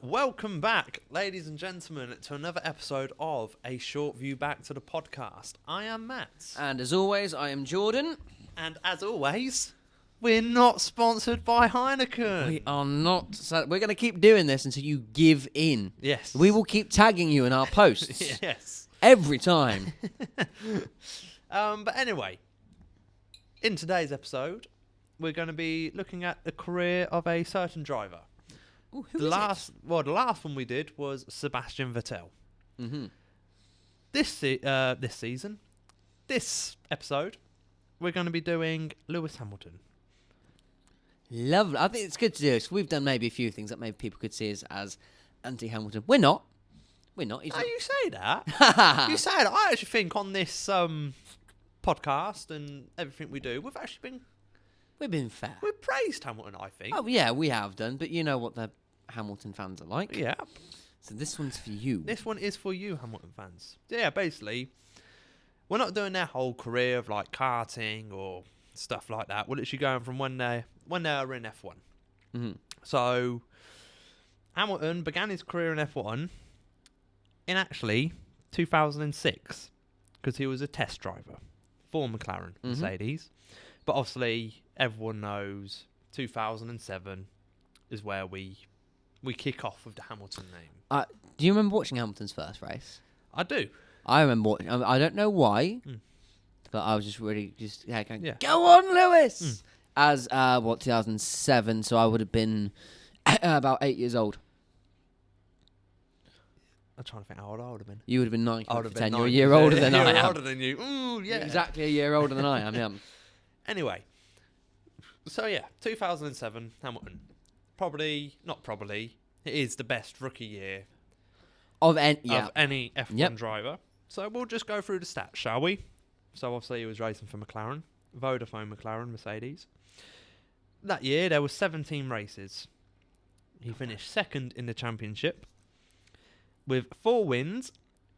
Right, welcome back, ladies and gentlemen, to another episode of A Short View Back to the Podcast. I am Matt. And as always, I am Jordan. And as always, we're not sponsored by Heineken. We are not. So we're going to keep doing this until you give in. Yes. We will keep tagging you in our posts. Yes. Every time. But anyway, in today's episode, we're going to be looking at the career of a certain driver. Ooh, who The is last one we did was Sebastian Vettel. Mm-hmm. This episode, we're going to be doing Lewis Hamilton. Lovely. I think it's good to do this. We've done maybe a few things that maybe people could see us as anti-Hamilton. We're not. We're not. No, you say that. You say that. I actually think on this podcast and everything we do, We've been fair. we've praised Hamilton, I think. Oh, yeah, we have done. But you know what the Hamilton fans are like. Yeah. So this one's for you. This one is for you, Hamilton fans. Yeah, basically, we're not doing their whole career of like karting or stuff like that. We're literally going from when they were in F1. Mm-hmm. So, Hamilton began his career in F1 in actually 2006 because he was a test driver for McLaren Mercedes. But obviously, everyone knows 2007 is where we kick off with the Hamilton name. Do you remember watching Hamilton's first race? I do. I remember watching. I don't know why, Mm. but I was just really going, Yeah. go on, Lewis! Mm. As, 2007, so I would have been about 8 years old. I'm trying to think how old I would have been. You would have been 9, I would have 10. been You're a 9. year older than You're I am. older than you. Ooh, yeah. You're exactly a year older than I am, yeah. Anyway, so yeah, 2007, Hamilton. It is the best rookie year Of of any F1 Yep. driver. So we'll just go through the stats, shall we? So obviously he was racing for McLaren, Vodafone McLaren, Mercedes. That year there were 17 races. He finished second in the championship with 4 wins,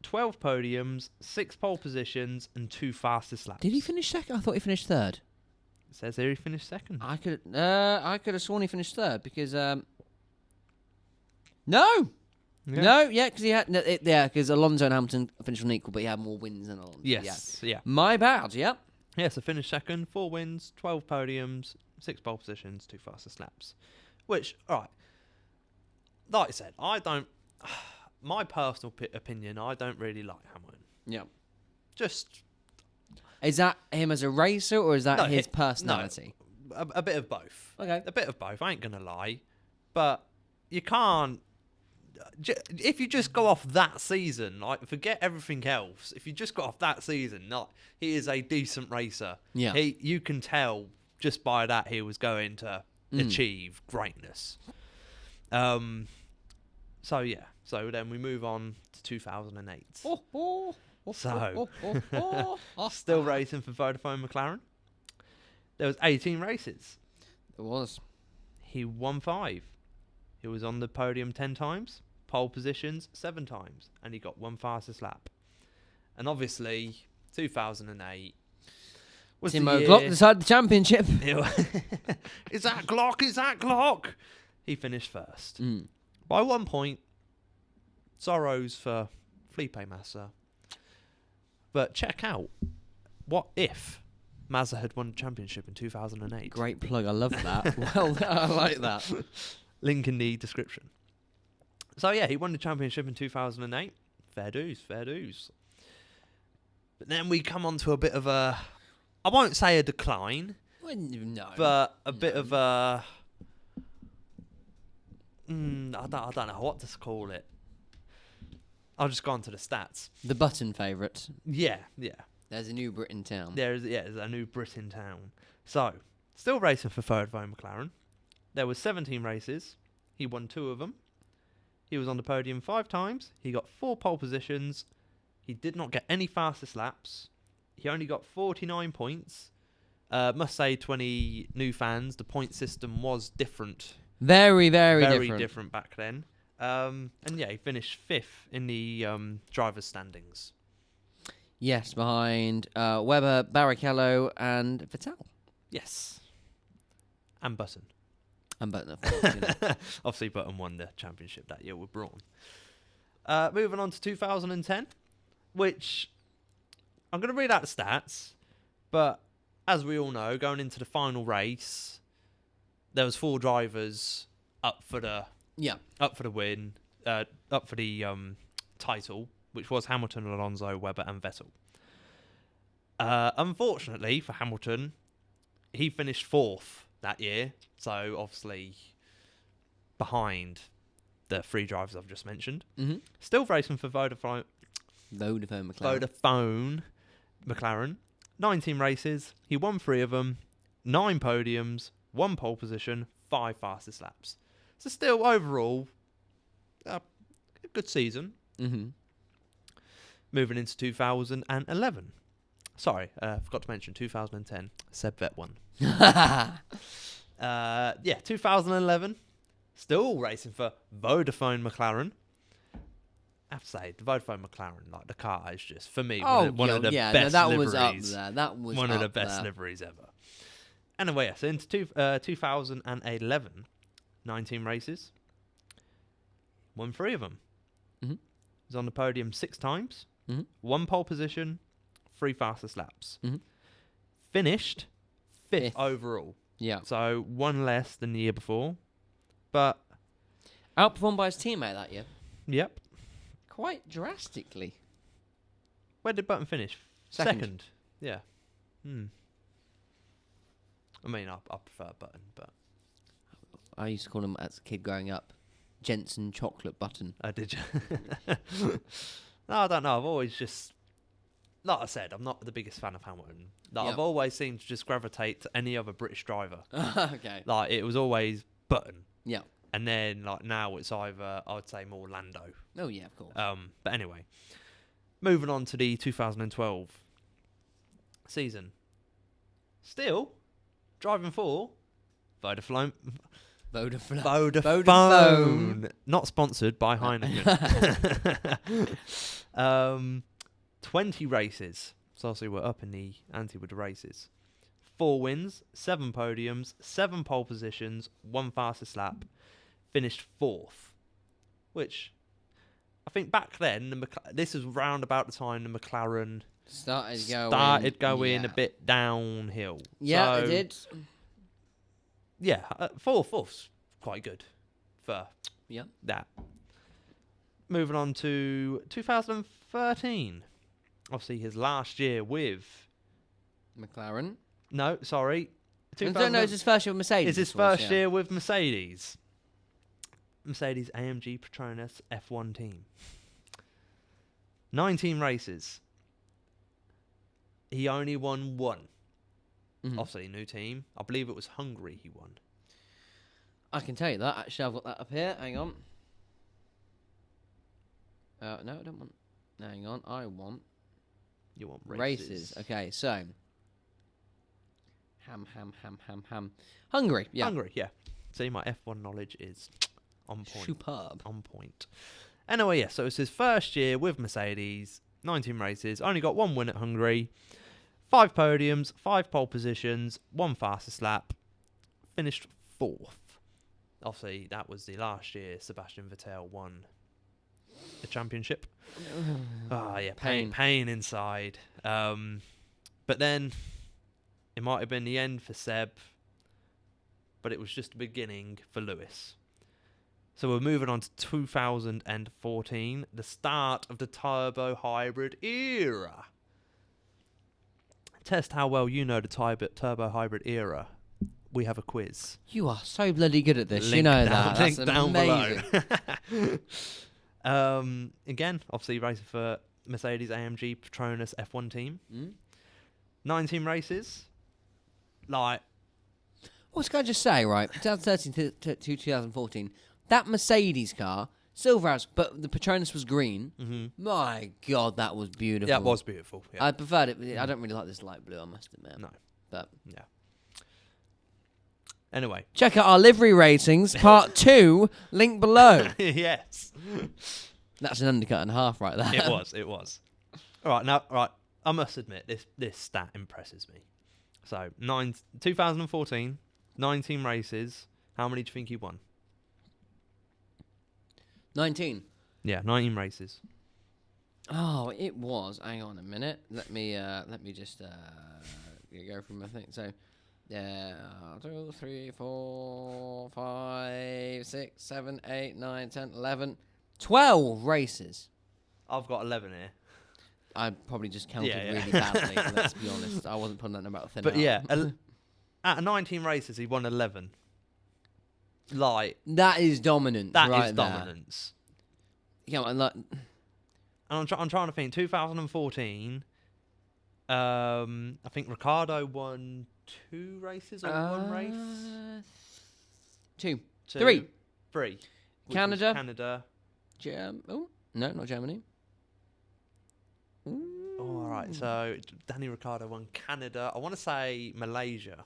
12 podiums, 6 pole positions, and 2 fastest laps. Did he finish second? I thought he finished third. It says here he finished second. I could have sworn he finished third because no, because he had because Alonso and Hamilton finished on equal, but he had more wins than Alonso. Yes, yeah. My bad. Yep. Yeah, so finished second, 4 wins, 12 podiums, 6 pole positions, 2 fastest laps. Which, alright, like I said, my personal opinion, I don't really like Hamilton. Yep. Just Is that him as a racer or is that No, his personality? a bit of both. Okay. A bit of both, I ain't going to lie. But you can't, if you just go off that season, like forget everything else. If you just go off that season, he is a decent racer. Yeah. You can tell just by that he was going to achieve greatness. So yeah. So then we move on to 2008. Still racing for Vodafone McLaren. There was 18 races. It was. He won 5. He was on the podium 10 times, pole positions 7 times, and he got 1 fastest lap. And obviously, 2008 was Timo the Glock year... decided the championship. Is that Glock? Is that Glock? He finished first. By 1 point, sorrows for Felipe Massa. But check out, what if Massa had won the championship in 2008? Great plug. I love that. Well, I like that. Link in the description. So yeah, he won the championship in 2008. Fair dues. But then we come on to a bit of a, I won't say a decline, Well, no. but a bit of a, I don't know what to call it. I'll just go on to the stats. The Button favourite. Yeah. There's a new Brit in town. There's a new Brit in town. So, still racing for Vodafone McLaren. There was 17 races. He won 2 of them. He was on the podium 5 times. He got 4 pole positions. He did not get any fastest laps. He only got 49 points. Must say to any new fans, the point system was different. Very Very different back then. And yeah, he finished 5th in the drivers' standings. Yes, behind Webber, Barrichello, and Vettel. Yes. And Button. And Button, of course. Obviously, Button won the championship that year with Brawn. Moving on to 2010, which I'm going to read out the stats, but as we all know, going into the final race, there was 4 drivers up for the win, up for the title, which was Hamilton, Alonso, Webber, and Vettel. Unfortunately for Hamilton, he finished 4th that year, so obviously behind the 3 drivers I've just mentioned. Mm-hmm. Still racing for Vodafone McLaren. 19 races. He won 3 of them. 9 podiums. 1 pole position. 5 fastest laps. So still overall, a good season. Mm-hmm. Moving into 2011. Sorry, forgot to mention 2010. Seb Vet won. 2011. Still racing for Vodafone McLaren. I have to say, the Vodafone McLaren, like the car, is just for me one of the best that liveries. Was up there. That was one of the best there. liveries ever. Anyway, so into 2011, 19 races, won 3 of them. Mm-hmm. Was on the podium 6 times, Mm-hmm. 1 pole position, 3 fastest laps. Mm-hmm. Finished 5th overall. Yeah. So 1 less than the year before, but Outperformed by his teammate that year. Yep. Quite drastically. Where did Button finish? Second. Yeah. I mean, I prefer Button, but I used to call him as a kid growing up, Jensen Chocolate Button. did you? No, I don't know. I've always just, like I said, I'm not the biggest fan of Hamilton. Like, Yep. I've always seemed to just gravitate to any other British driver. Okay. Like, it was always Button. Yeah. And then, like, now it's either, I would say, more Lando. Oh, yeah, of course. But anyway, moving on to the 2012 season. Still driving for Vodafone. Vodafone. Not sponsored by Heineken. 20 races. So obviously we're up in the ante with the races. 4 wins, 7 podiums, 7 pole positions, 1 fastest lap. Finished 4th. Which, I think back then, this was round about the time the McLaren started going a bit downhill. Yeah, so, it did. Yeah, 4th, quite good for that. Moving on to 2013. Obviously, his last year with McLaren. No, sorry. No, it's his first year with Mercedes. It's his first year with Mercedes. Mercedes AMG Petronas F1 team. 19 races. He only won 1. Mm-hmm. Obviously, new team. I believe it was Hungary he won. I can tell you that. Actually, I've got that up here. Hang on. No, I don't want. Hang on. I want You want races. Okay, so. Ham. Hungary, yeah. Hungary, yeah. See, my F1 knowledge is on point. Superb. On point. Anyway, yeah, so it's his first year with Mercedes. 19 races. Only got 1 win at Hungary. 5 podiums, 5 pole positions, 1 fastest lap. Finished 4th. Obviously, that was the last year Sebastian Vettel won the championship. Yeah, pain inside. But then it might have been the end for Seb, but it was just the beginning for Lewis. So we're moving on to 2014, the start of the turbo hybrid era. Test how well you know the turbo hybrid era. We have a quiz. You are so bloody good at this. Link you know down, that. link That's down amazing. below. Again, obviously racing for Mercedes AMG Petronas F1 team. 19 races. Like, What's can I just say, right? 2013 to 2014, that Mercedes car, silver house, but the Petronas was green. mm-hmm. My God, that was beautiful. Yeah, it was beautiful. Yeah. I preferred it. I don't really like this light blue, I must admit. No. But Yeah. Anyway. check out our livery ratings, part 2, link below. Yes. That's an undercut and a half right there. It was. All right. I must admit, this stat impresses me. So, 2014, 19 races. How many do you think he won? 19. Yeah, 19 races. Oh, it was. Hang on a minute. Let me just go from my thing. So, 2, 3, 4, 5, 6, 7, 8, 9, 10, 11, 12 races. I've got 11 here. I probably just counted Yeah. really badly. Let's be honest. I wasn't putting that number out thin. But yeah, out of 19 races, he won 11. Like, that is dominance. that right is there. dominance. Yeah, and like, And I'm trying to think. 2014, I think Ricardo won 2 races or 1 race. 2, 2, 3. 3. Which was Canada. Canada. Oh, no, not Germany. All right, so Danny Ricciardo won Canada. I want to say Malaysia.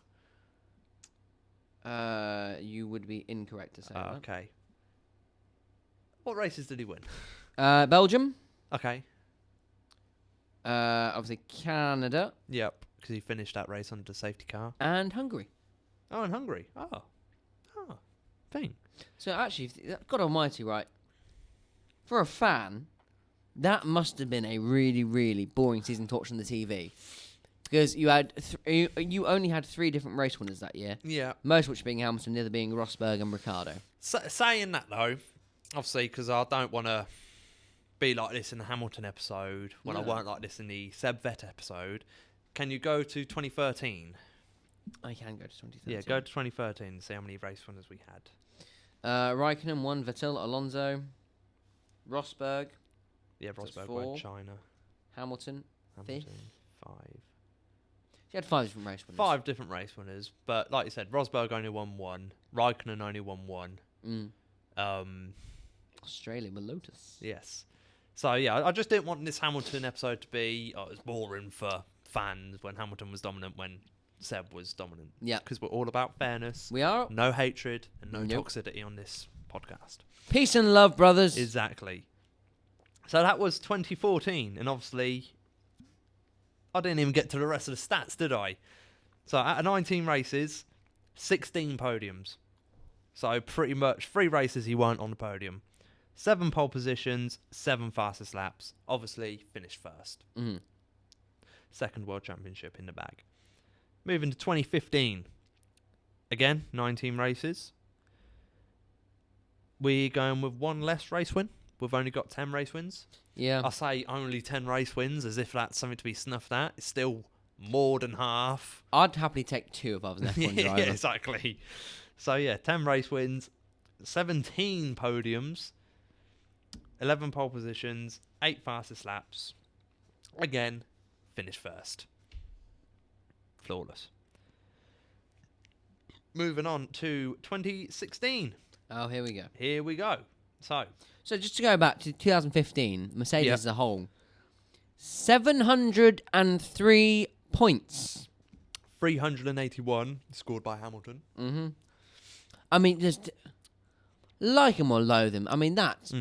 You would be incorrect to say that. Okay. What races did he win? Belgium. Okay. Obviously Canada Yep, because he finished that race under the safety car. and Hungary. Oh, and Hungary. Thing. So actually, God Almighty, right? For a fan, that must have been a really, really boring season to watch on the TV, because you had you only had 3 different race winners that year. Yeah. Most of which being Hamilton, the other being Rosberg and Ricciardo. Saying that though, obviously, because I don't want to be like this in the Hamilton episode when I No. weren't like this in the Seb Vet episode. Can you go to 2013? I can go to 2013. Yeah, go to 2013 and see how many race winners we had. Raikkonen 1, Vettel, Alonso, Rosberg, Yeah, So it's Rosberg 4. won China. Hamilton. Hamilton, 5. She had 5 different race winners. 5 different race winners, but like you said, Rosberg only won 1. Raikkonen only won 1. Australia with Lotus. Yes. So yeah, I just didn't want this Hamilton episode to be it was boring for fans when Hamilton was dominant, when Seb was dominant. Yeah. Because we're all about fairness, We are. no hatred, and no Nope. toxicity on this podcast. Peace and love, brothers. Exactly. So that was 2014, and obviously, I didn't even get to the rest of the stats, did I? So out of 19 races, 16 podiums. So pretty much 3 races he won on the podium. 7 pole positions, 7 fastest laps. Obviously, finished first. Mhm. Second World Championship in the bag. Moving to 2015. Again, 19 races. We're going with 1 less race win. We've only got 10 race wins. Yeah. I say only 10 race wins as if that's something to be snuffed at. It's still more than half. I'd happily take 2 if I was an F1 driver. Yeah, exactly. So yeah, 10 race wins, 17 podiums, 11 pole positions, 8 fastest laps. Again, finished first. Flawless. Moving on to 2016. Oh, here we go. Here we go. So just to go back to 2015, Mercedes Yep. as a whole, 703 points. 381 scored by Hamilton. Mm-hmm. I mean, just like him or loathe him. I mean, that's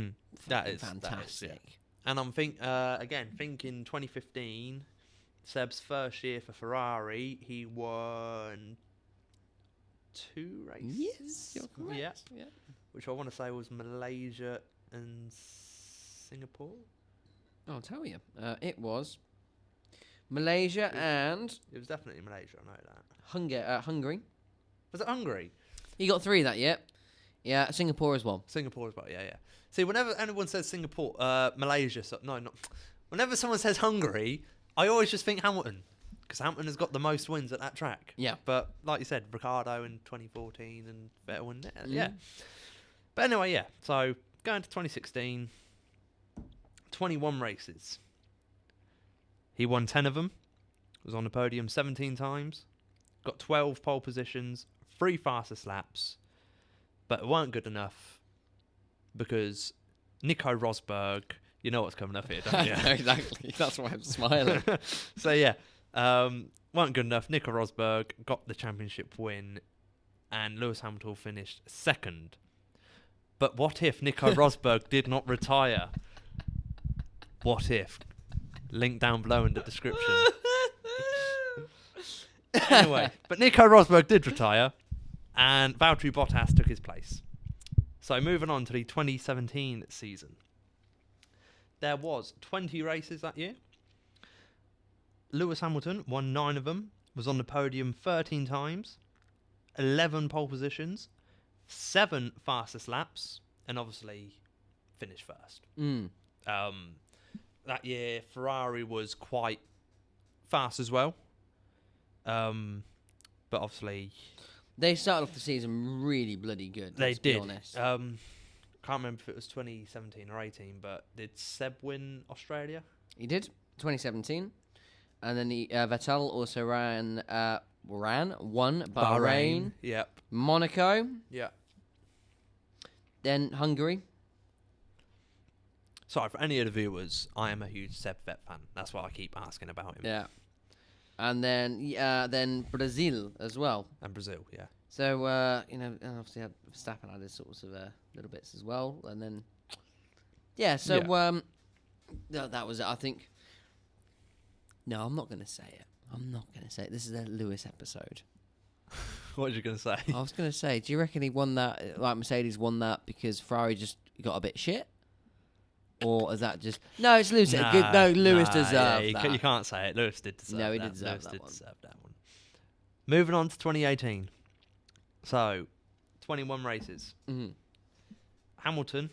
That is fantastic. yeah. And I'm thinking 2015, Seb's first year for Ferrari, he won 2 races. Yes, you're correct. Yeah. Yeah. Which I want to say was Malaysia and Singapore. I'll tell you. It was Malaysia and It was definitely Malaysia, I know that. Hungary. Was it Hungary? He got 3 that year. Yeah, Singapore as well. Singapore as well, yeah. See, whenever anyone says Singapore, Malaysia, whenever someone says Hungary, I always just think Hamilton. Because Hamilton has got the most wins at that track. Yeah. But like you said, Ricardo in 2014 and Vettel in there. Yeah. Mhm. But anyway, yeah. So going to 2016, 21 races. He won 10 of them. Was on the podium 17 times. Got 12 pole positions, 3 fastest laps. But it weren't good enough because Nico Rosberg, you know what's coming up here, don't you? Exactly. That's why I'm smiling. So yeah, weren't good enough. Nico Rosberg got the championship win, and Lewis Hamilton finished second. But what if Nico Rosberg did not retire? What if? Link down below in the description. Anyway, but Nico Rosberg did retire. And Valtteri Bottas took his place. So moving on to the 2017 season. There was 20 races that year. Lewis Hamilton won 9 of them, was on the podium 13 times, 11 pole positions, 7 fastest laps, and obviously finished first. That year, Ferrari was quite fast as well. But obviously... They started off the season really bloody good, They let's did. be honest. Can't remember if it was 2017 or 18, but did Seb win Australia? He did, 2017. And then Vettel also won Bahrain. Yep. Monaco. Yeah. Then Hungary. Sorry, for any of the viewers, I am a huge Seb Vet fan. That's why I keep asking about him. Yeah. And then Brazil as well. And Brazil, yeah. So, and obviously Verstappen had his sorts of little bits as well. And then, that was it, I think. No, I'm not going to say it. This is a Lewis episode. What was you going to say? I was going to say, do you reckon he won that, like Mercedes won that because Ferrari just got a bit shit? Or is that just... No, it's Lewis. Lewis deserved that. You can't say it. Lewis did deserve that. No, he did deserve that one. Moving on to 2018. So, 21 races. Mm-hmm. Hamilton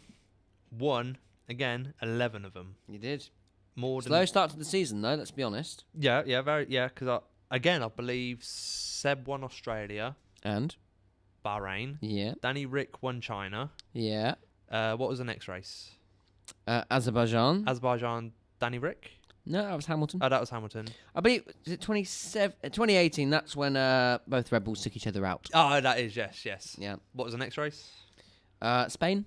won, again, 11 of them. You did. More Slow start to the season, though, let's be honest. Yeah, because I believe Seb won Australia. And? Bahrain. Yeah. Danny Rick won China. Yeah. What was the next race? Azerbaijan. Danny Rick? No, that was Hamilton. Oh, that was Hamilton. I believe, is it 2018? That's when both Red Bulls took each other out. Oh, that is, yes. Yeah. What was the next race? Spain.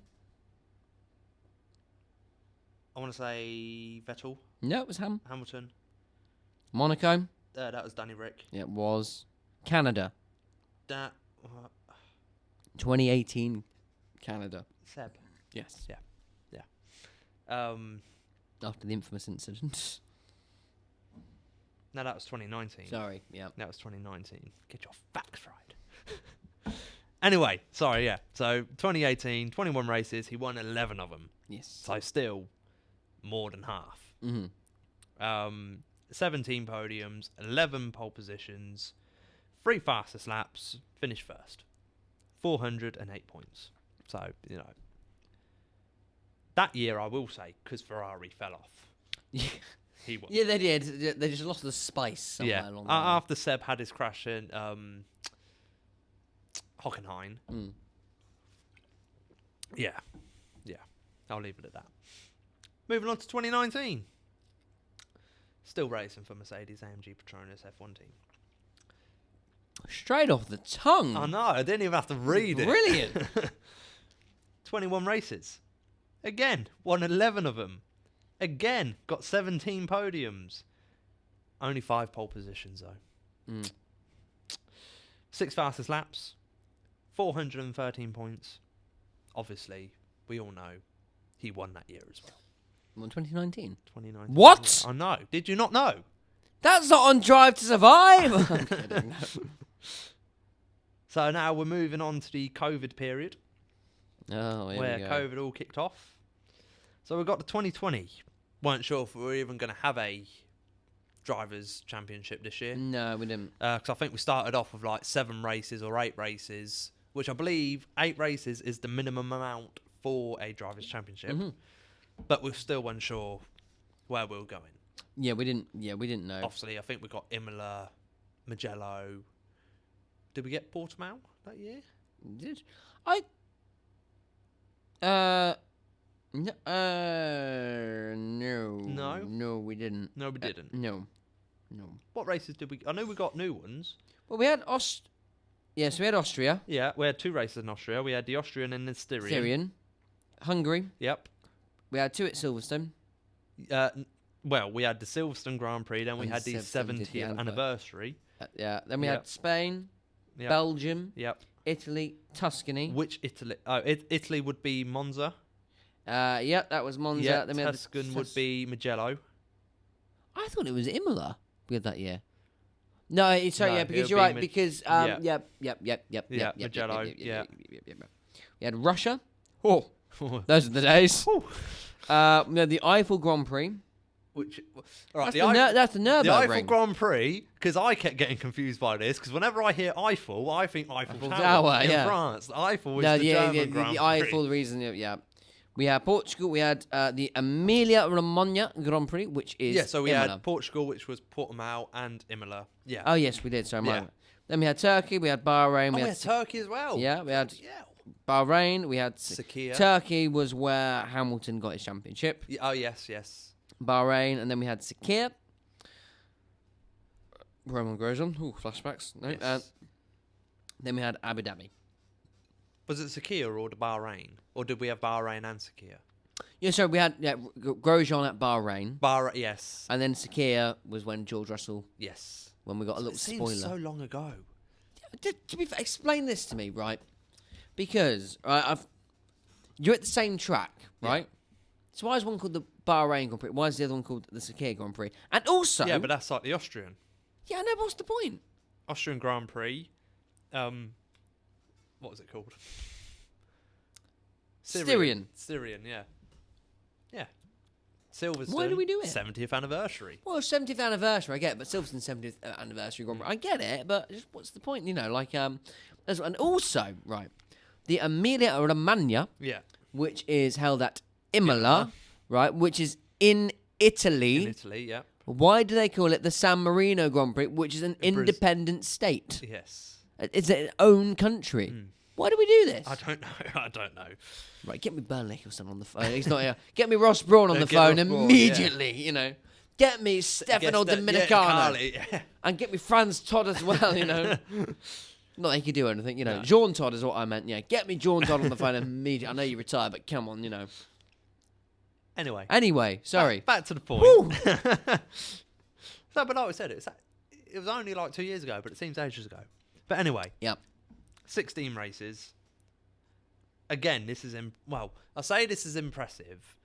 I want to say Vettel. No, it was Hamilton. Monaco. That was Danny Rick. Yeah, it was. Canada. That 2018 Canada. Seb. Yes. Yeah. After the infamous incident. No, that was 2019. Sorry, yeah. That was 2019. Get your facts right. Anyway, sorry, yeah. So 2018, 21 races. He won 11 of them. Yes. So still more than half. Mm-hmm. 17 podiums, 11 pole positions, 3 fastest laps, finished first. 408 points. So, that year I will say, because Ferrari fell off. He won. Yeah, they did. They just lost the spice somewhere along the way. After Seb had his crash in Hockenheim. Mm. Yeah. I'll leave it at that. Moving on to 2019. Still racing for Mercedes AMG Petronas F1 team. Straight off the tongue. I know, I didn't even have to read it. Brilliant. 21 races. Again, won 11 of them. Again, got 17 podiums. Only 5 pole positions, though. 6 fastest laps. 413 points. Obviously, we all know he won that year as well. Well, 2019. 2019. What? I know. Did you not know? That's not on Drive to Survive. I'm kidding. No. So now we're moving on to the COVID period. Oh, here where we go. COVID all kicked off. So we got to 2020. Weren't sure if we were even going to have a drivers' championship this year. No, we didn't. Because I think we started off with like 7 races or 8 races, which I believe 8 races is the minimum amount for a drivers' championship. Mm-hmm. But we're still unsure where we were going. Yeah, we didn't know. Obviously, I think we got Imola, Mugello. Did we get Portimao that year? Did I? No. No, we didn't. No, we didn't. No. What races did we... I know we got new ones. Well, we had Yes, we had Austria. Yeah, we had 2 races in Austria. We had the Austrian and the Styrian. Hungary. Yep. We had 2 at Silverstone. Well, we had the Silverstone Grand Prix, then we And had the 70th 70th anniversary. Then we had Spain, Yep. Belgium, Yep. Italy, Tuscany. Which Italy? Oh, Italy would be Monza. That was Monza. Yeah, Then we had Tuscan would be Mugello. I thought it was Imola we had that year. No, it's sorry, No, yeah, because it'll you're be right. Because yeah. yep. Magello, yeah. We had Russia. Oh, those are the days. We had the Eiffel Grand Prix. Which, right, That's the Nürburgring. The Eiffel Grand Prix, because I kept getting confused by this, because whenever I hear Eiffel, I think Eiffel Tower in France. The Eiffel is the German Grand Prix. The Eiffel reason, yeah. We had Portugal. We had the Emilia Romagna Grand Prix, which is so we Imola. had Portugal, which was Portimao and Imola. Yeah. Oh yes, we did. Sorry, Then we had Turkey. We had Bahrain. We had Turkey as well. Yeah, we had Bahrain. We had Sakhir. Turkey was where Hamilton got his championship. Oh yes. Bahrain, and then we had Sakhir. Roman Grosjean. Ooh, flashbacks. No. Yes. Then we had Abu Dhabi. Was it Sakhir or the Bahrain? Or did we have Bahrain and Sakhir? Yeah, so we had Grosjean at Bahrain. Bahrain, yes. And then Sakhir was when George Russell... Yes. When we got a little spoiler. Seems so long ago. To be fair, explain this to me, right? Because you're at the same track, right? Yeah. So why is one called the Bahrain Grand Prix? Why is the other one called the Sakhir Grand Prix? And also... Yeah, but that's like the Austrian. Yeah, I know, but what's the point? Austrian Grand Prix. What was it called? Styrian, yeah. Yeah. Silverstone. Why do we do it? 70th anniversary. Well, 70th anniversary, I get it, but Silverstone's 70th anniversary Grand Prix. I get it, but just what's the point? You know, like, and also, right, the Emilia Romagna, which is held at Imola, right, which is in Italy. In Italy, yeah. Why do they call it the San Marino Grand Prix, which is an independent state? Yes. It's its own country. Why do we do this? I don't know. Right, get me Burnley or something on the phone. He's not here. Get me Ross Brawn on the phone immediately, you know. Get me Stefano Dominicano. And get me Franz Todd as well, you know. Not that he could do anything, you know. No. Jean Todd is what I meant, yeah. Get me Jean Todd on the phone immediately. I know you retired, but come on, you know. Anyway, sorry. Back to the point. So, but like I said, it was only like 2 years ago, but it seems ages ago. But anyway. Yep. 16 races. Again, this is... I say this is impressive.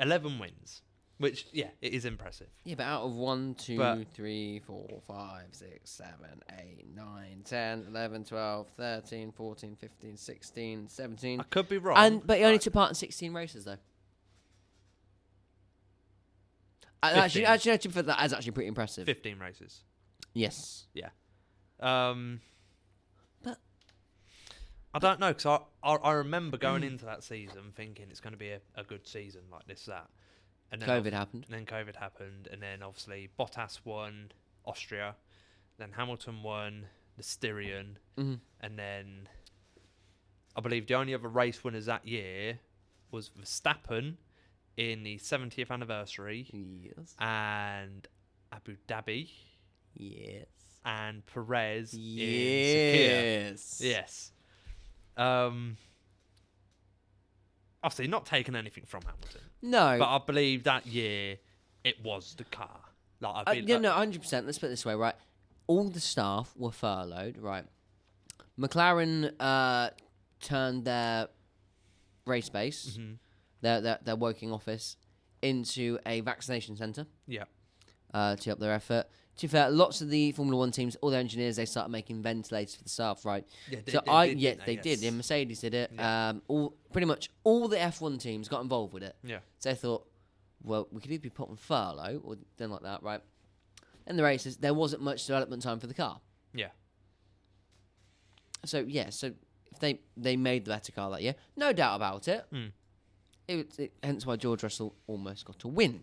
11 wins. Which, yeah, it is impressive. Yeah, but out of 1, 2, 3, 4, 5, 6, 7, 8, 9, 10, 11, 12, 13, 14, 15, 16, 17... I could be wrong. But he only took part in 16 races, though. Actually, that is actually pretty impressive. 15 races. Yes. Yeah. But I don't know, because I remember going into that season thinking it's going to be a good season, like this, that. And then COVID happened. And then COVID happened, and then obviously Bottas won Austria, then Hamilton won the Styrian, and then I believe the only other race winners that year was Verstappen in the 70th anniversary. Yes. And Abu Dhabi. Yes. And Perez in Sakhir. Yes. Obviously not taking anything from Hamilton. No. But I believe that year it was the car. No, 100%. Let's put it this way, right? All the staff were furloughed, right? McLaren turned their race base, their working office, into a vaccination centre. Yeah. To up their effort. To be fair, lots of the Formula 1 teams, all the engineers, they started making ventilators for the staff, right? Yeah, they did. Yeah, Mercedes did it. Yeah. Pretty much all the F1 teams got involved with it. Yeah. So they thought, well, we could either be put on furlough or done like that, right? In the races, there wasn't much development time for the car. Yeah. So if they made the better car that year, no doubt about it. Hence why George Russell almost got a win.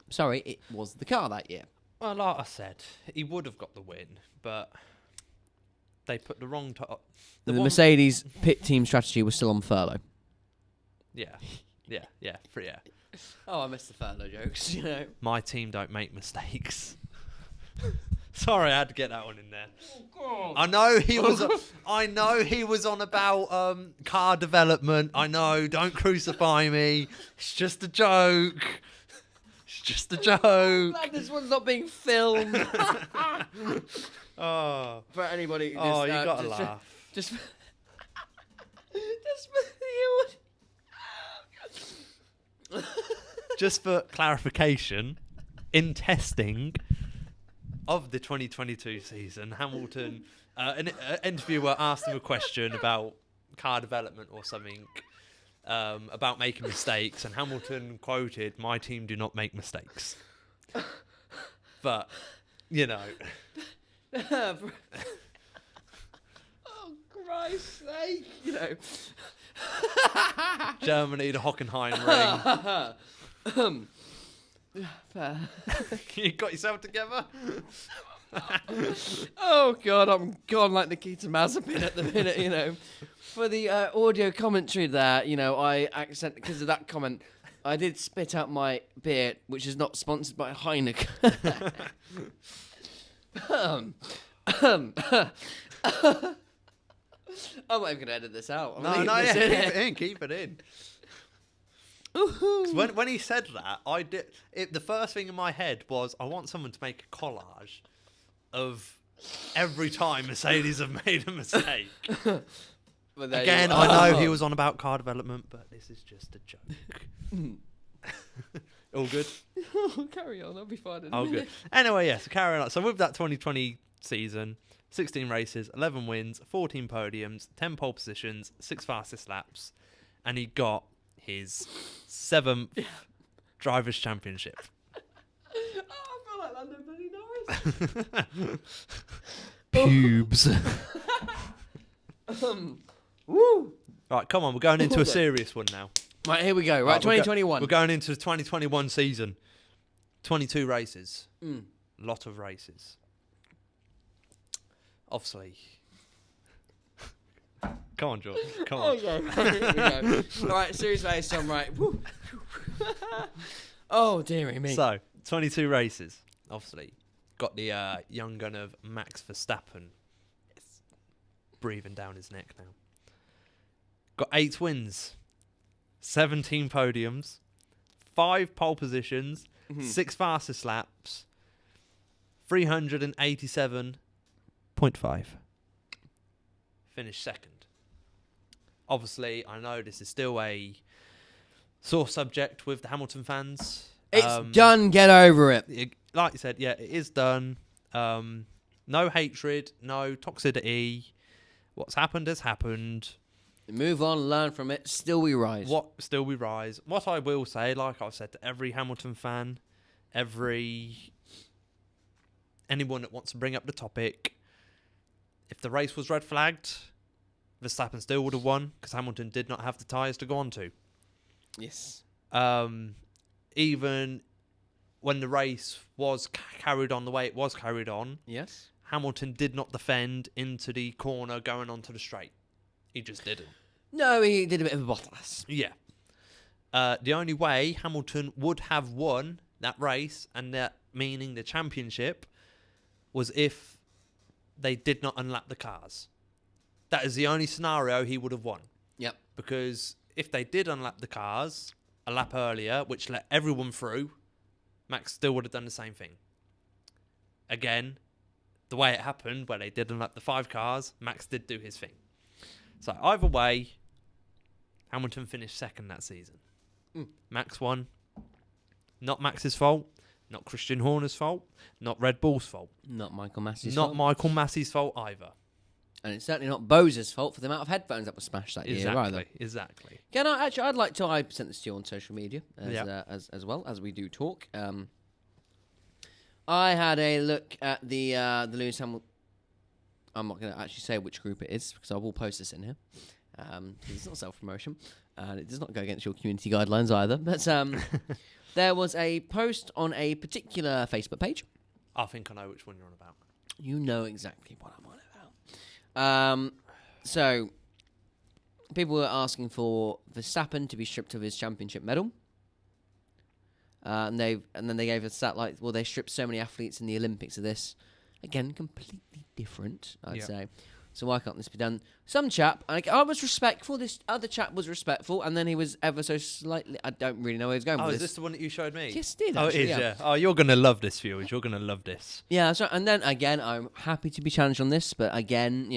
Sorry, it was the car that year. Well, like I said, he would have got the win, but they put the wrong... The Mercedes pit team strategy was still on furlough. Yeah. Oh, I missed the furlough jokes, you know. My team don't make mistakes. Sorry, I had to get that one in there. Oh, God. I know he was on about car development. I know, don't crucify me. It's just a joke. Just a joke. I'm glad this one's not being filmed. Oh, for anybody. You gotta laugh. Just for Just for clarification, in testing, of the 2022 season, Hamilton, an interviewer asked him a question about car development or something, about making mistakes, and Hamilton quoted, "My team do not make mistakes." But, you know. Oh, Christ's sake, you know. Germany, the Hockenheim ring. Fair. You got yourself together? Oh, God, I'm gone like Nikita Mazepin at the minute, you know. For the audio commentary there, you know, I accidentally, because of that comment, I did spit out my beer, which is not sponsored by Heineken. I'm not even going to edit this out. No, yeah, keep it in. 'Cause when he said that, the first thing in my head was, I want someone to make a collage of every time Mercedes have made a mistake. Again, I know he was on about car development, but this is just a joke. All good? Carry on, I'll be fine. Oh, good. Anyway, yeah, so carrying on. So with that 2020 season, 16 races, 11 wins, 14 podiums, 10 pole positions, 6 fastest laps, and he got his 7th Drivers' Championship. I feel like Lando Bloody Norris. Pubes. Woo! Right, come on, we're going into a serious one now. Right, here we go. Right, 2021. We're going into the 2021 season. 22 races. Lot of races. Obviously. Come on, George. Come on. Okay, here we go. Right, series race on, right. Woo. Oh, dearie me. So, 22 races. Obviously. Got the young gun of Max Verstappen. It's breathing down his neck now. Got 8 wins. 17 podiums. 5 pole positions. 6 fastest laps. 387.5. Finished second. Obviously, I know this is still a sore subject with the Hamilton fans. It's done. Get over it. Like you said, yeah, it is done. No hatred, no toxicity. What's happened has happened. Move on, learn from it. Still we rise. Still we rise. What I will say, like I've said to every Hamilton fan, anyone that wants to bring up the topic, if the race was red flagged, Verstappen still would have won because Hamilton did not have the tyres to go on to. Yes. Even when the race was carried on the way it was carried on, Yes. Hamilton did not defend into the corner going onto the straight. He just didn't. No, he did a bit of a Bottas. Yeah. The only way Hamilton would have won that race, and that meaning the championship, was if they did not unlap the cars. That is the only scenario he would have won. Yep. Because if they did unlap the cars a lap earlier, which let everyone through, Max still would have done the same thing. Again, the way it happened, where they did unlap the 5 cars, Max did do his thing. So either way, Hamilton finished second that season. Max won. Not Max's fault. Not Christian Horner's fault. Not Red Bull's fault. Not Michael Massey's Not fault. Michael Massey's fault either. And it's certainly not Bose's fault for the amount of headphones that were smashed that year either. Exactly. I'd like to. I sent this to you on social media as well as we do talk. I had a look at the Lewis Hamilton. I'm not going to actually say which group it is because I will post this in here. It's not self-promotion, and it does not go against your community guidelines either. But there was a post on a particular Facebook page. I think I know which one you're on about. You know exactly what I'm on about. So people were asking for Verstappen to be stripped of his championship medal. And then they gave a stat like, well, they stripped so many athletes in the Olympics of this. Again, completely different, I'd say. So why can't this be done? Some chap, I was respectful. This other chap was respectful, and then he was ever so slightly. I don't really know where he's going with this. Oh, is this the one that you showed me? Yes, it did. Oh, Actually, it is, yeah. Oh, you're going to love this, viewers. You're going to love this. Yeah, that's right. And then, again, I'm happy to be challenged on this, but again,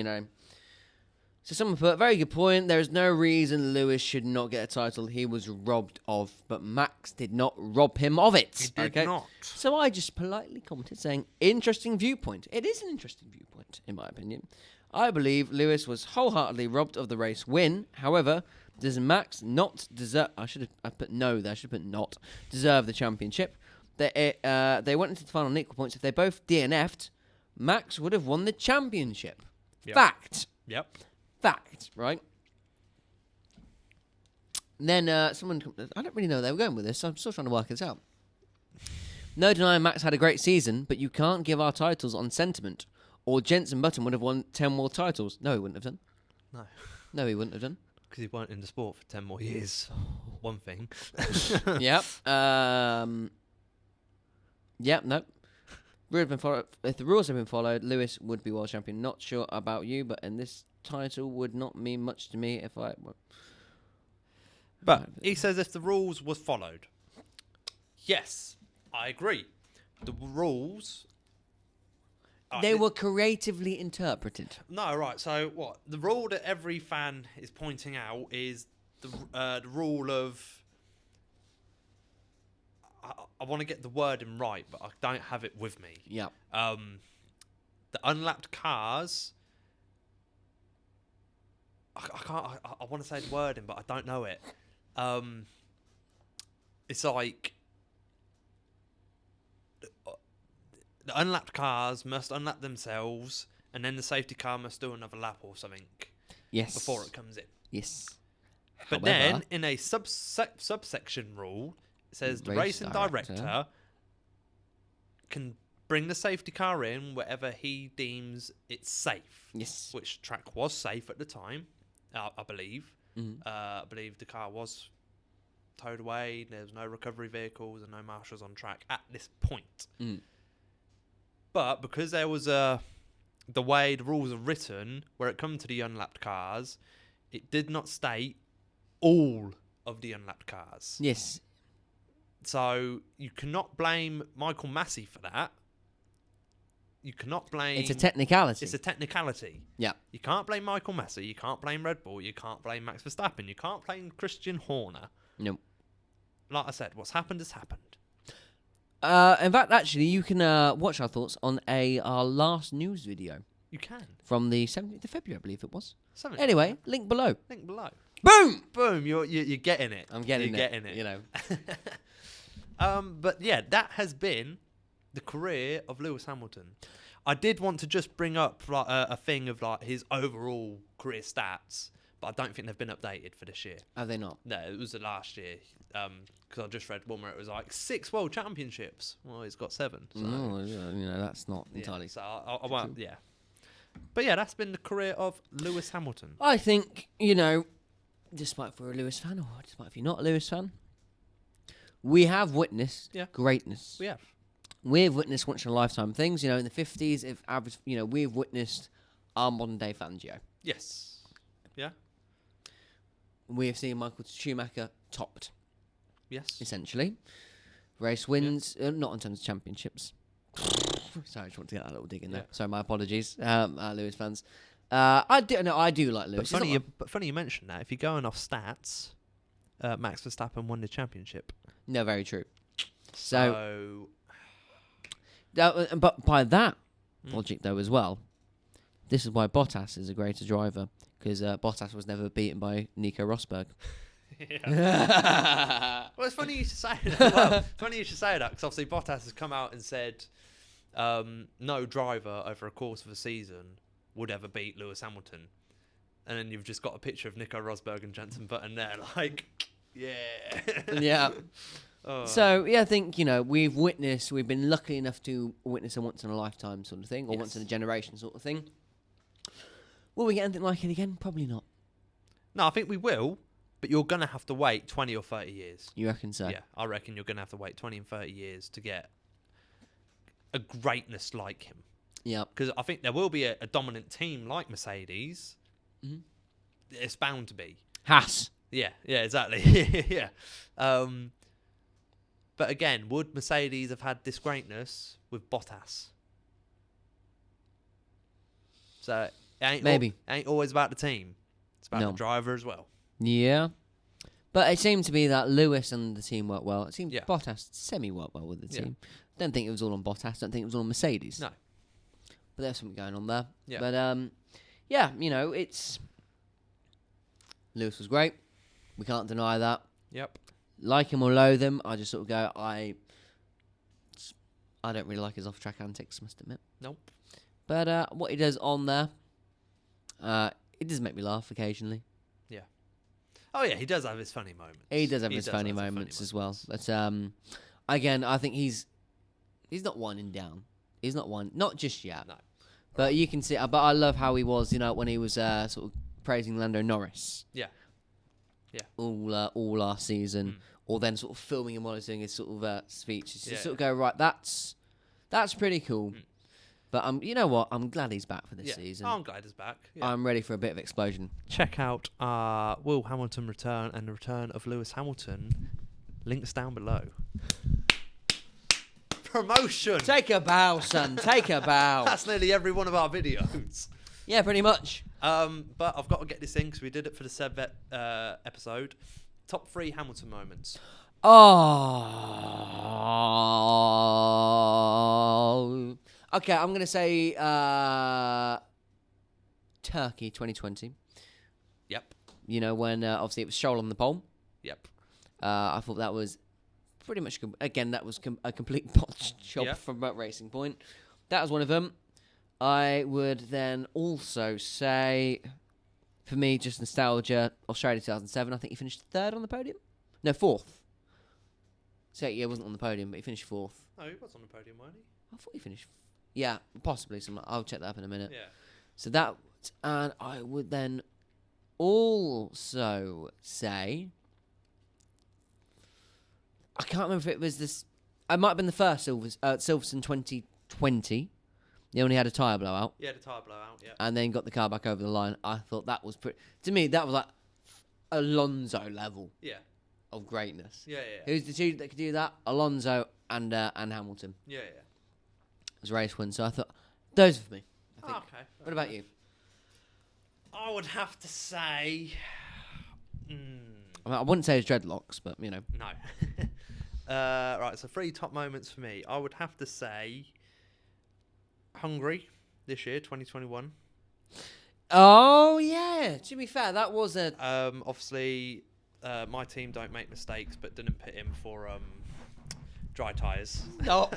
So someone put, very good point. There is no reason Lewis should not get a title he was robbed of, but Max did not rob him of it. He did not. So I just politely commented saying, interesting viewpoint. It is an interesting viewpoint, in my opinion. I believe Lewis was wholeheartedly robbed of the race win. However, does Max not deserve... I put no there. I should have put not. Deserve the championship. They went into the final on equal points. If they both DNF'd, Max would have won the championship. Yep. Fact. Yep. Fact, right? Then someone... I don't really know where they were going with this, so I'm still trying to work this out. No denying Max had a great season, but you can't give our titles on sentiment. Or Jensen Button would have won 10 more titles. No, he wouldn't have done. No. No, he wouldn't have done. Because he weren't in the sport for 10 more years. One thing. Yep. Yep, no. If the rules had been followed, Lewis would be world champion. Not sure about you, but in this title would not mean much to me if I... But he says if the rules was followed. Yes, I agree. The rules... They were creatively interpreted. No, right. So what? The rule that every fan is pointing out is the rule of... I want to get the wording right, but I don't have it with me. Yeah. The unlapped cars... I can't... I want to say the wording, but I don't know it. It's like... The unlapped cars must unlap themselves, and then the safety car must do another lap or something. Yes. Before it comes in. Yes. But then, in a subsection rule, it says the racing director can bring the safety car in wherever he deems it's safe. Yes. Which track was safe at the time, I believe. Mm-hmm. I believe the car was towed away. There was no recovery vehicles and no marshals on track at this point. Mm. But because there was the way the rules are written, where it comes to the unlapped cars, it did not state all of the unlapped cars. Yes. So you cannot blame Michael Massey for that. You cannot blame... It's a technicality. It's a technicality. Yeah. You can't blame Michael Massey. You can't blame Red Bull. You can't blame Max Verstappen. You can't blame Christian Horner. No. Like I said, what's happened has happened. In fact, actually, you can watch our thoughts on our last news video. You can. From the 17th of February, I believe it was. Something Anyway, link below. Link below. Boom! Boom! You're getting it. I'm getting You're getting it. You know. But yeah, that has been the career of Lewis Hamilton. I did want to just bring up like a thing of like his overall career stats, but I don't think they've been updated for this year. Have they not? No, it was the last year. Because I just read one where it was like 6 world championships. Well, he's got 7. So. No, you know, that's not entirely. So I won't. Yeah. But yeah, that's been the career of Lewis Hamilton. I think, you know, despite if we're a Lewis fan or despite if you're not a Lewis fan, we have witnessed greatness. We have. We've witnessed once in a lifetime things. You know, in the 50s, if average, you know, we've witnessed our modern day Fangio. Yes. Yeah. We have seen Michael Schumacher topped. Yes. Essentially. Race wins, not in terms of championships. Sorry, I just want to get that little dig in there. Sorry, my apologies, Lewis fans. I do like Lewis. But funny you mentioned that. If you're going off stats, Max Verstappen won the championship. No, very true. So but by that logic, though, as well, this is why Bottas is a greater driver, because Bottas was never beaten by Nico Rosberg. Well, it's funny you should say that. Because obviously Bottas has come out and said no driver over a course of a season would ever beat Lewis Hamilton. And then you've just got a picture of Nico Rosberg and Jensen Button there, like, yeah. Yeah. Oh. So, yeah, I think, you know, we've been lucky enough to witness a once-in-a-lifetime sort of thing, or once-in-a-generation sort of thing. Will we get anything like it again? Probably not. No, I think we will, but you're going to have to wait 20 or 30 years. You reckon so? Yeah, I reckon you're going to have to wait 20 and 30 years to get a greatness like him. Yeah. Because I think there will be a dominant team like Mercedes. Mm-hmm. It's bound to be. Haas. Yeah, exactly. Yeah. But again, would Mercedes have had this greatness with Bottas? So Maybe. Ain't always about the team. It's about No. the driver as well. Yeah. But it seemed to be that Lewis and the team worked well. It seemed Yeah. Bottas semi-worked well with the Yeah. team. Don't think it was all on Bottas. Don't think it was all on Mercedes. No. But there's something going on there. Yeah. But, yeah, it's... Lewis was great. We can't deny that. Yep. Like him or loathe him, I just sort of go, I don't really like his off-track antics, must admit. Nope. But what he does on there, it does make me laugh occasionally. Yeah. Oh yeah, he does have his funny moments. He does have his funny moments as well. But again, I think he's not winding down. He's not just yet. No. But you can see. But I love how he was, when he was sort of praising Lando Norris. Yeah. Yeah. All last season, or then sort of filming him while he's doing his sort of speeches. Yeah. Sort of go, right, that's pretty cool. But you know what? I'm glad he's back for this season. I'm glad he's back. Yeah. I'm ready for a bit of explosion. Check out Will Hamilton return and the return of Lewis Hamilton. Links down below. Promotion. Take a bow, son. Take a bow. That's nearly every one of our videos. Yeah, pretty much. But I've got to get this in because we did it for the Seb episode. Top 3 Hamilton moments. Oh. Okay, I'm going to say Turkey 2020. Yep. When obviously it was Stroll on the pole. Yep. I thought that was pretty much, again, that was a complete botched job from a racing point. That was one of them. I would then also say, for me, just nostalgia, Australia 2007. I think he finished 3rd on the podium. No, 4th. So, yeah, he wasn't on the podium, but he finished 4th. Oh, he was on the podium, wasn't he? I thought he finished... Yeah, possibly. I'll check that up in a minute. Yeah. So that... And I would then also say... I can't remember if it was this... It might have been the first Silverstone 2020. He only had a tyre blowout. Yeah, the tyre blowout, yeah. And then got the car back over the line. I thought that was pretty... To me, that was like Alonso level of greatness. Yeah. Who's the two that could do that? Alonso and Hamilton. Yeah. As race win. So I thought, those are for me. I think. Okay. What about you? I would have to say... I mean, I wouldn't say it's dreadlocks, but, No. Right, so 3 top moments for me. I would have to say... Hungary this year, 2021. Oh, yeah. To be fair, that was a... Obviously, my team don't make mistakes, but didn't pit him for dry tyres. Stop.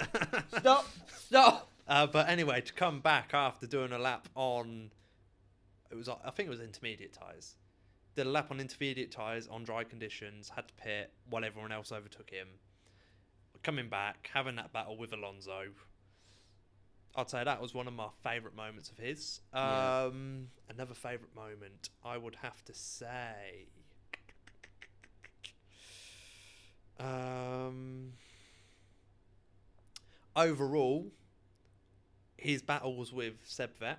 But anyway, to come back after doing a lap on... I think it was intermediate tyres. Did a lap on intermediate tyres on dry conditions, had to pit while everyone else overtook him. Coming back, having that battle with Alonso... I'd say that was one of my favourite moments of his. Another favourite moment, I would have to say... overall, his battles with Seb Vet.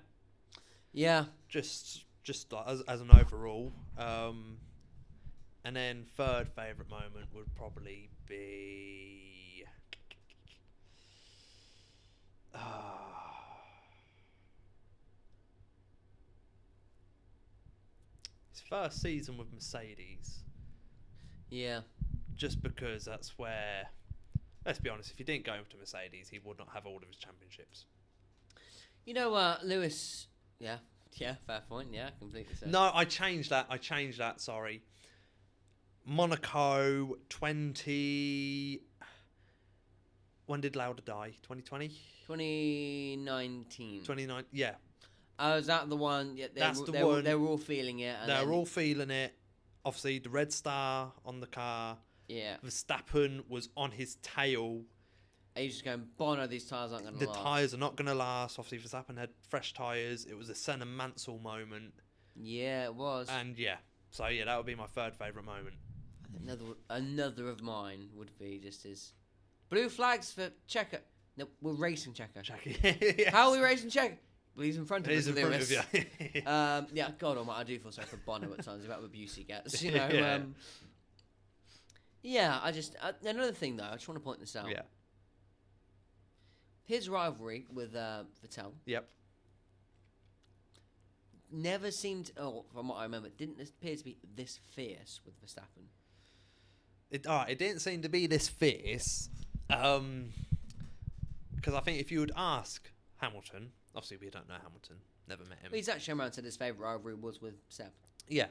Yeah. Just like as an overall. And then third favourite moment would probably be... his first season with Mercedes. Yeah. Just because that's where, let's be honest, if he didn't go to Mercedes, he would not have all of his championships. Lewis... Yeah, fair point. Yeah, completely so. No, I changed that, sorry. Monaco 20... When did Lauda die? 2020? 2019. 29, yeah. Oh, is that the one? Yeah, That's the one. They were all feeling it. They were all feeling it. Obviously, the red star on the car. Yeah. Verstappen was on his tail. He's just going, Bono, these tyres aren't going to last. The tyres are not going to last. Obviously, Verstappen had fresh tyres. It was a Senna Mansell moment. Yeah, it was. And yeah. So yeah, that would be my third favourite moment. Another of mine would be just his... Blue flags for Checker. No, we're racing Checker. Yes. How are we racing Checker? Well, he's in front of us. He's in front of you. Yeah, God almighty, I do feel sorry for Bono at times about the abuse he gets. Yeah. I just... another thing, though, I just want to point this out. Yeah. His rivalry with Vettel. Yep. never seemed, from what I remember, didn't appear to be this fierce with Verstappen. It didn't seem to be this fierce. Because I think if you would ask Hamilton, obviously we don't know Hamilton, never met him. Well, he's actually around said his favourite rivalry was with Seb. Yeah.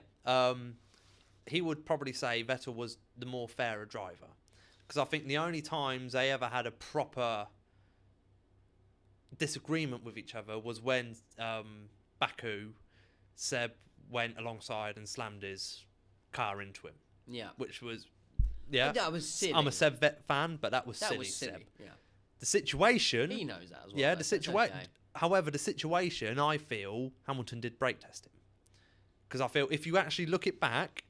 He would probably say Vettel was the more fairer driver. Because I think the only times they ever had a proper disagreement with each other was when Baku, Seb went alongside and slammed his car into him. Yeah. Which was, yeah. That was silly. I'm a Seb fan, but that was silly. That was silly, Seb. yeah. The situation... He knows that as well. Yeah, though, the so it's situation... okay. However, the situation, I feel, Hamilton did brake test him. Because I feel if you actually look it back,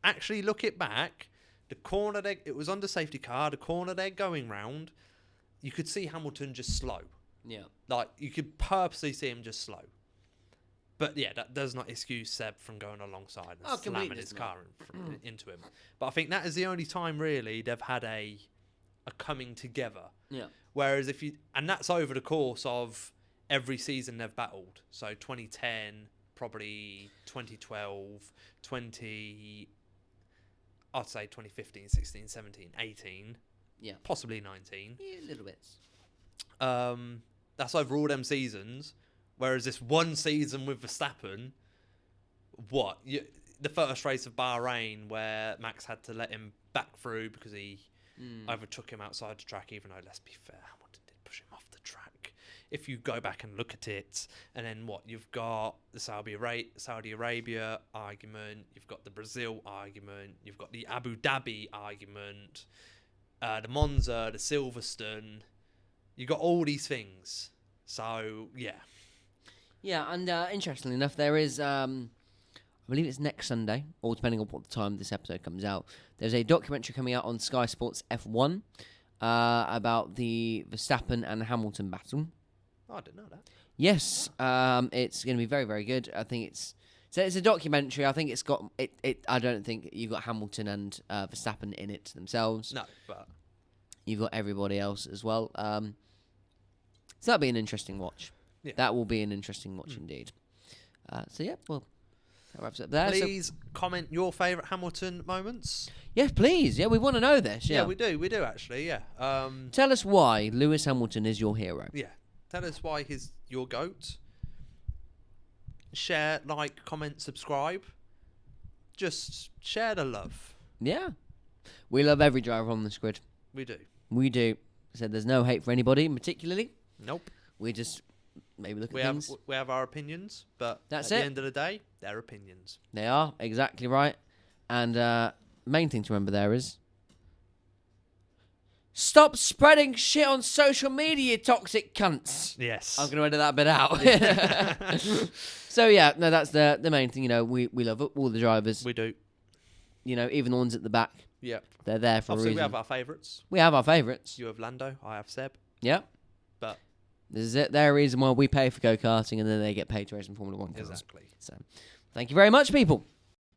the corner it was under safety car, the corner they're going round, you could see Hamilton just slow. Yeah. Like, you could purposely see him just slow. But yeah, that does not excuse Seb from going alongside and slamming his car into him. But I think that is the only time, really, they've had a coming together. Yeah. Whereas if you... And that's over the course of every season they've battled. So 2010, probably 2012, I'd say 2015, 16, 17, 18. Yeah. Possibly 19. Yeah, little bits. That's over all them seasons. Whereas this one season with Verstappen, the first race of Bahrain where Max had to let him back through because he overtook him outside the track, even though, let's be fair, Hamilton did push him off the track. If you go back and look at it, and then you've got the Saudi Arabia argument, you've got the Brazil argument, you've got the Abu Dhabi argument, the Monza, the Silverstone, you've got all these things. So, yeah. Yeah, and interestingly enough, there is, I believe it's next Sunday, or depending on what time this episode comes out, there's a documentary coming out on Sky Sports F1 about the Verstappen and Hamilton battle. Oh, I didn't know that. Yes, it's going to be very, very good. I think it's a documentary. I think it's got it. I don't think you've got Hamilton and Verstappen in it themselves. No, but you've got everybody else as well. So that'll be an interesting watch. Yeah. That will be an interesting watch indeed. So yeah, well, that wraps up there. Please comment your favourite Hamilton moments. Yes, please. Yeah, we want to know this. Yeah, we do actually. Yeah. Tell us why Lewis Hamilton is your hero. Yeah. Tell us why he's your GOAT. Share, like, comment, subscribe. Just share the love. Yeah. We love every driver on this grid. We do. We do. So there's no hate for anybody particularly. Nope. We just maybe look at things. We have our opinions, but at the end of the day, they're opinions. They are, exactly right. And main thing to remember there is stop spreading shit on social media, toxic cunts. Yes. I'm going to edit that bit out. So, yeah, no, that's the main thing. You know, we love all the drivers. We do. You know, even the ones at the back. Yep. They're there for a reason. We have our favourites. We have our favourites. You have Lando. I have Seb. Yeah. But this is it. Their reason why we pay for go-karting and then they get paid to race in Formula 1 cars. Exactly. So, thank you very much, people.